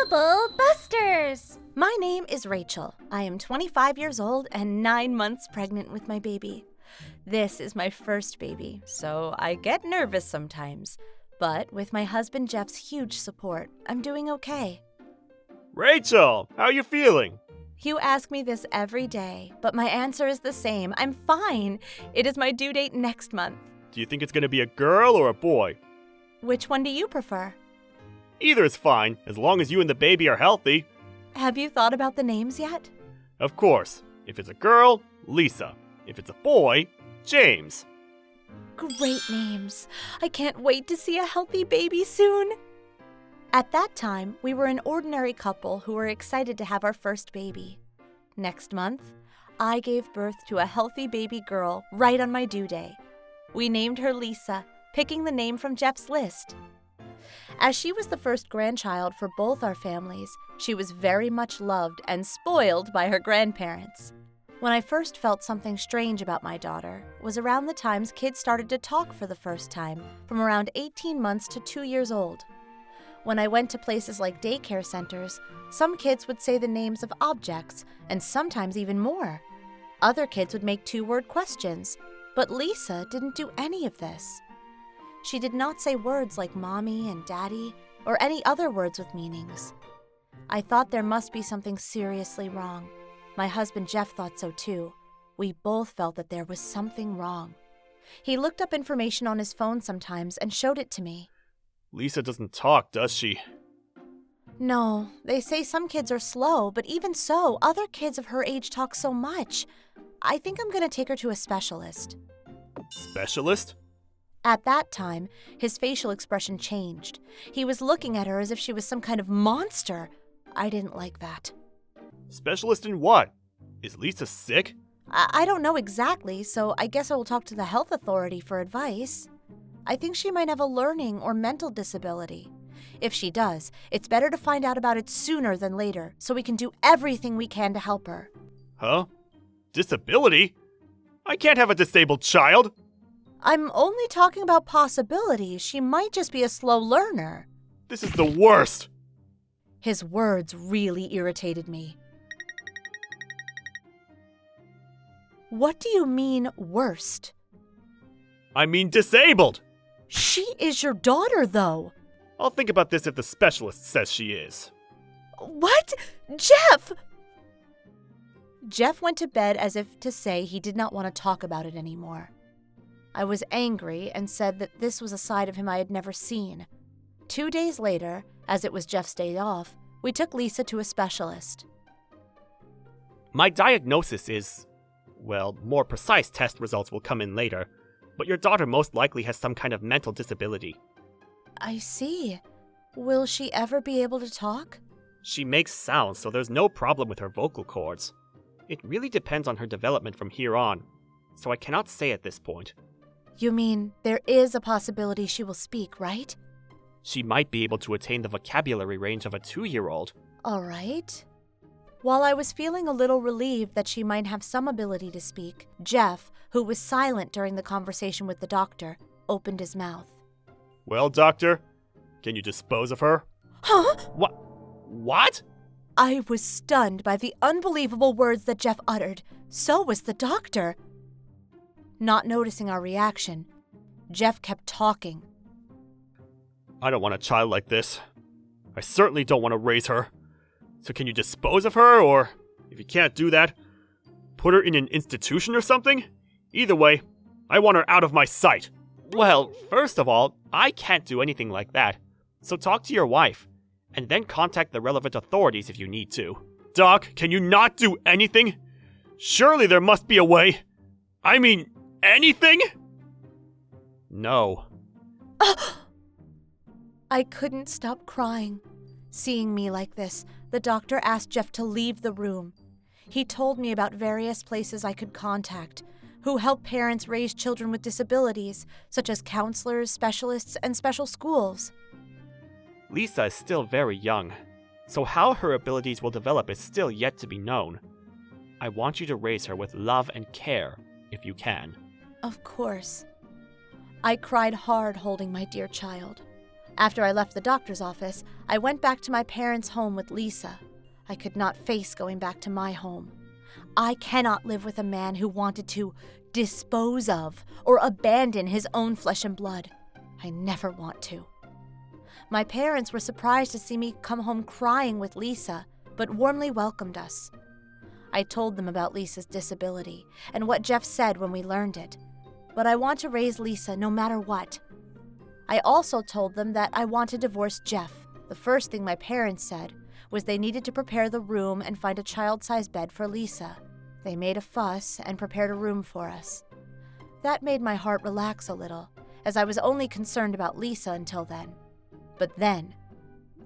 Bubble Busters! My name is Rachel. I am 25 years old and 9 months pregnant with my baby. This is my first baby, so I get nervous sometimes. But with my husband Jeff's huge support, I'm doing okay. Rachel, how are you feeling? You ask me this every day, but my answer is the same. I'm fine. It is my due date next month. Do you think it's going to be a girl or a boy? Which one do you prefer? Either is fine, as long as you and the baby are healthy. Have you thought about the names yet? Of course. If it's a girl, Lisa. If it's a boy, James. Great names. I can't wait to see a healthy baby soon. At that time, we were an ordinary couple who were excited to have our first baby. Next month, I gave birth to a healthy baby girl right on my due day. We named her Lisa, picking the name from Jeff's list. As she was the first grandchild for both our families, she was very much loved and spoiled by her grandparents. When I first felt something strange about my daughter was around the times kids started to talk for the first time, from around 18 months to 2 years old. When I went to places like daycare centers, some kids would say the names of objects, and sometimes even more. Other kids would make 2-word questions, but Lisa didn't do any of this. She did not say words like mommy and daddy, or any other words with meanings. I thought there must be something seriously wrong. My husband Jeff thought so too. We both felt that there was something wrong. He looked up information on his phone sometimes and showed it to me. Lisa doesn't talk, does she? No, they say some kids are slow, but even so, other kids of her age talk so much. I think I'm going to take her to a specialist. Specialist? At that time, his facial expression changed. He was looking at her as if she was some kind of monster. I didn't like that. Specialist in what? Is Lisa sick? I don't know exactly, so I guess I will talk to the health authority for advice. I think she might have a learning or mental disability. If she does, it's better to find out about it sooner than later, so we can do everything we can to help her. Huh? Disability? I can't have a disabled child! I'm only talking about possibilities. She might just be a slow learner. This is the worst! His words really irritated me. What do you mean, worst? I mean disabled! She is your daughter, though. I'll think about this if the specialist says she is. What? Jeff! Jeff went to bed as if to say he did not want to talk about it anymore. I was angry and said that this was a side of him I had never seen. 2 days later, as it was Jeff's day off, we took Lisa to a specialist. My diagnosis is... well, more precise test results will come in later, but your daughter most likely has some kind of mental disability. I see. Will she ever be able to talk? She makes sounds, so there's no problem with her vocal cords. It really depends on her development from here on, so I cannot say at this point. You mean there is a possibility she will speak, right? She might be able to attain the vocabulary range of a 2-year-old. All right. While I was feeling a little relieved that she might have some ability to speak, Jeff, who was silent during the conversation with the doctor, opened his mouth. Well, doctor, can you dispose of her? Huh? What? I was stunned by the unbelievable words that Jeff uttered. So was the doctor. Not noticing our reaction, Jeff kept talking. I don't want a child like this. I certainly don't want to raise her. So can you dispose of her, or, if you can't do that, put her in an institution or something? Either way, I want her out of my sight. Well, first of all, I can't do anything like that. So talk to your wife, and then contact the relevant authorities if you need to. Doc, can you not do anything? Surely there must be a way. I mean, anything? No. I couldn't stop crying. Seeing me like this, the doctor asked Jeff to leave the room. He told me about various places I could contact, who help parents raise children with disabilities, such as counselors, specialists, and special schools. Lisa is still very young, so how her abilities will develop is still yet to be known. I want you to raise her with love and care, if you can. Of course. I cried hard holding my dear child. After I left the doctor's office, I went back to my parents' home with Lisa. I could not face going back to my home. I cannot live with a man who wanted to dispose of or abandon his own flesh and blood. I never want to. My parents were surprised to see me come home crying with Lisa, but warmly welcomed us. I told them about Lisa's disability and what Jeff said when we learned it, but I want to raise Lisa no matter what. I also told them that I want to divorce Jeff. The first thing my parents said was they needed to prepare the room and find a child-sized bed for Lisa. They made a fuss and prepared a room for us. That made my heart relax a little, as I was only concerned about Lisa until then. But then,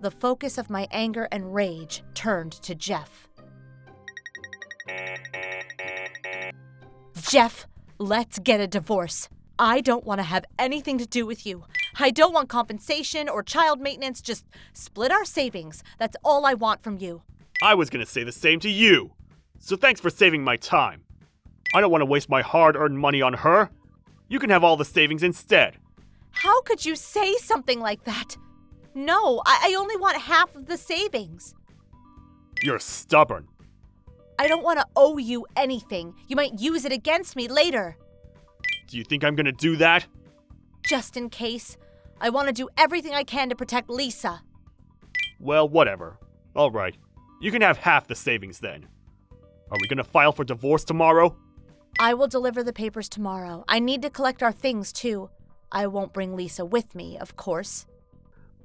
the focus of my anger and rage turned to Jeff. Jeff, let's get a divorce. I don't want to have anything to do with you. I don't want compensation or child maintenance. Just split our savings. That's all I want from you. I was gonna say the same to you. So thanks for saving my time. I don't want to waste my hard-earned money on her. You can have all the savings instead. How could you say something like that? No, I only want half of the savings. You're stubborn. I don't want to owe you anything. You might use it against me later. Do you think I'm gonna do that? Just in case. I want to do everything I can to protect Lisa. Well, whatever. Alright. You can have half the savings then. Are we gonna file for divorce tomorrow? I will deliver the papers tomorrow. I need to collect our things too. I won't bring Lisa with me, of course.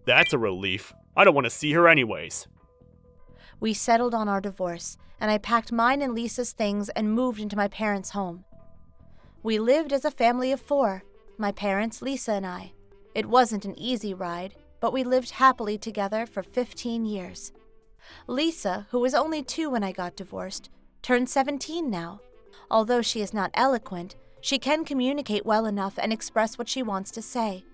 That's a relief. I don't want to see her anyways. We settled on our divorce, and I packed mine and Lisa's things and moved into my parents' home. We lived as a family of 4, my parents, Lisa, and I. It wasn't an easy ride, but we lived happily together for 15 years. Lisa, who was only 2 when I got divorced, turned 17 now. Although she is not eloquent, she can communicate well enough and express what she wants to say.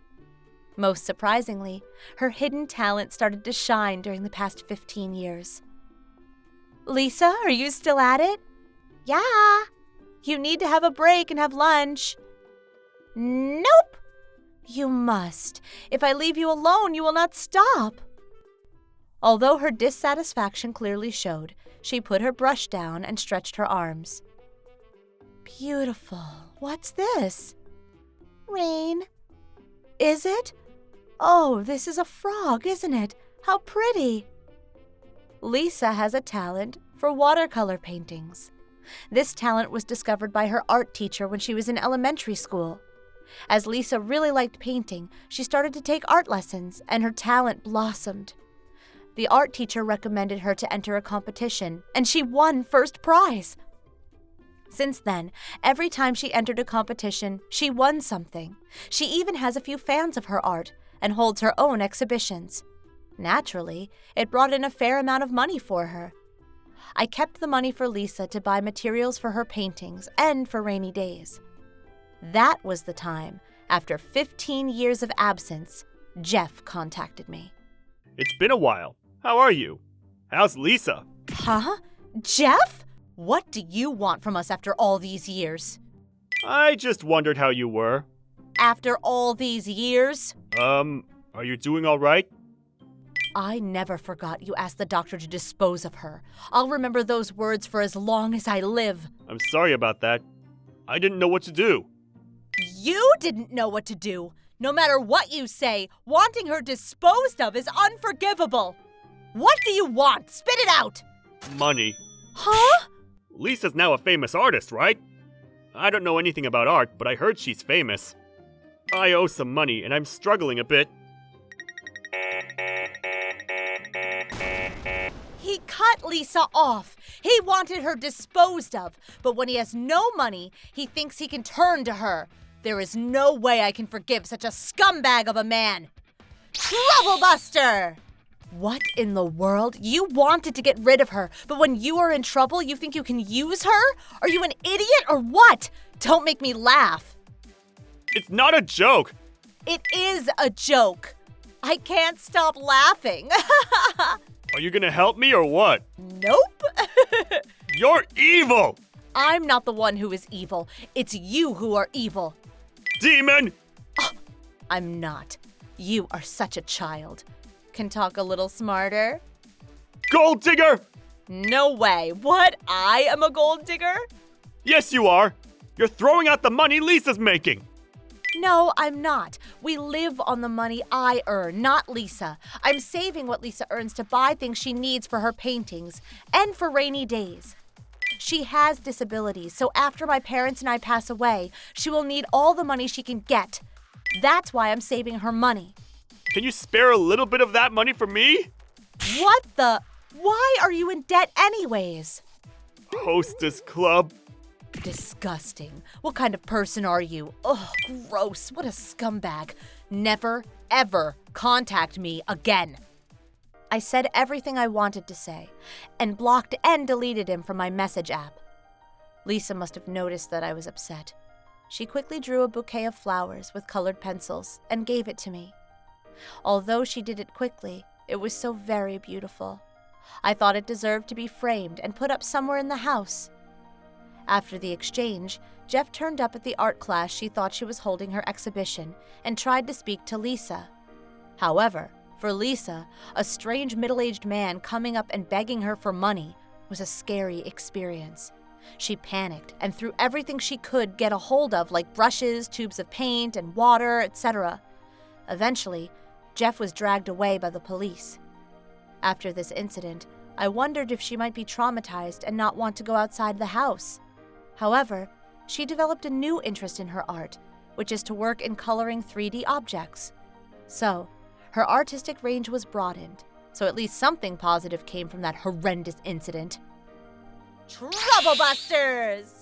Most surprisingly, her hidden talent started to shine during the past 15 years. Lisa, are you still at it? Yeah. You need to have a break and have lunch. Nope. You must. If I leave you alone, you will not stop. Although her dissatisfaction clearly showed, she put her brush down and stretched her arms. Beautiful. What's this? Rain. Is it? Oh, this is a frog, isn't it? How pretty. Lisa has a talent for watercolor paintings. This talent was discovered by her art teacher when she was in elementary school. As Lisa really liked painting, she started to take art lessons, and her talent blossomed. The art teacher recommended her to enter a competition, and she won first prize. Since then, every time she entered a competition, she won something. She even has a few fans of her art and holds her own exhibitions. Naturally, it brought in a fair amount of money for her. I kept the money for Lisa to buy materials for her paintings and for rainy days. That was the time, after 15 years of absence, Jeff contacted me. It's been a while. How are you? How's Lisa? Huh? Jeff? What do you want from us after all these years? I just wondered how you were. After all these years? Are you doing all right? I never forgot you asked the doctor to dispose of her. I'll remember those words for as long as I live. I'm sorry about that. I didn't know what to do. You didn't know what to do. No matter what you say, wanting her disposed of is unforgivable. What do you want? Spit it out! Money. Huh? Lisa's now a famous artist, right? I don't know anything about art, but I heard she's famous. I owe some money, and I'm struggling a bit. He cut Lisa off. He wanted her disposed of, but when he has no money, he thinks he can turn to her. There is no way I can forgive such a scumbag of a man. Troublebuster! What in the world? You wanted to get rid of her, but when you are in trouble, you think you can use her? Are you an idiot or what? Don't make me laugh. It's not a joke. It is a joke. I can't stop laughing. Are you gonna help me or what? Nope. You're evil! I'm not the one who is evil. It's you who are evil. Demon! I'm not. You are such a child. Can talk a little smarter? Gold digger! No way. What? I am a gold digger? Yes, you are. You're throwing out the money Lisa's making. No, I'm not. We live on the money I earn, not Lisa. I'm saving what Lisa earns to buy things she needs for her paintings and for rainy days. She has disabilities, so after my parents and I pass away, she will need all the money she can get. That's why I'm saving her money. Can you spare a little bit of that money for me? What the? Why are you in debt anyways? Hostess Club. Disgusting. What kind of person are you? Ugh, gross. What a scumbag. Never, ever contact me again. I said everything I wanted to say and blocked and deleted him from my message app. Lisa must have noticed that I was upset. She quickly drew a bouquet of flowers with colored pencils and gave it to me. Although she did it quickly, it was so very beautiful. I thought it deserved to be framed and put up somewhere in the house. After the exchange, Jeff turned up at the art class she thought she was holding her exhibition and tried to speak to Lisa. However, for Lisa, a strange middle-aged man coming up and begging her for money was a scary experience. She panicked and threw everything she could get a hold of, like brushes, tubes of paint, and water, etc. Eventually, Jeff was dragged away by the police. After this incident, I wondered if she might be traumatized and not want to go outside the house. However, she developed a new interest in her art, which is to work in coloring 3D objects. So, her artistic range was broadened, so at least something positive came from that horrendous incident. Trouble Busters!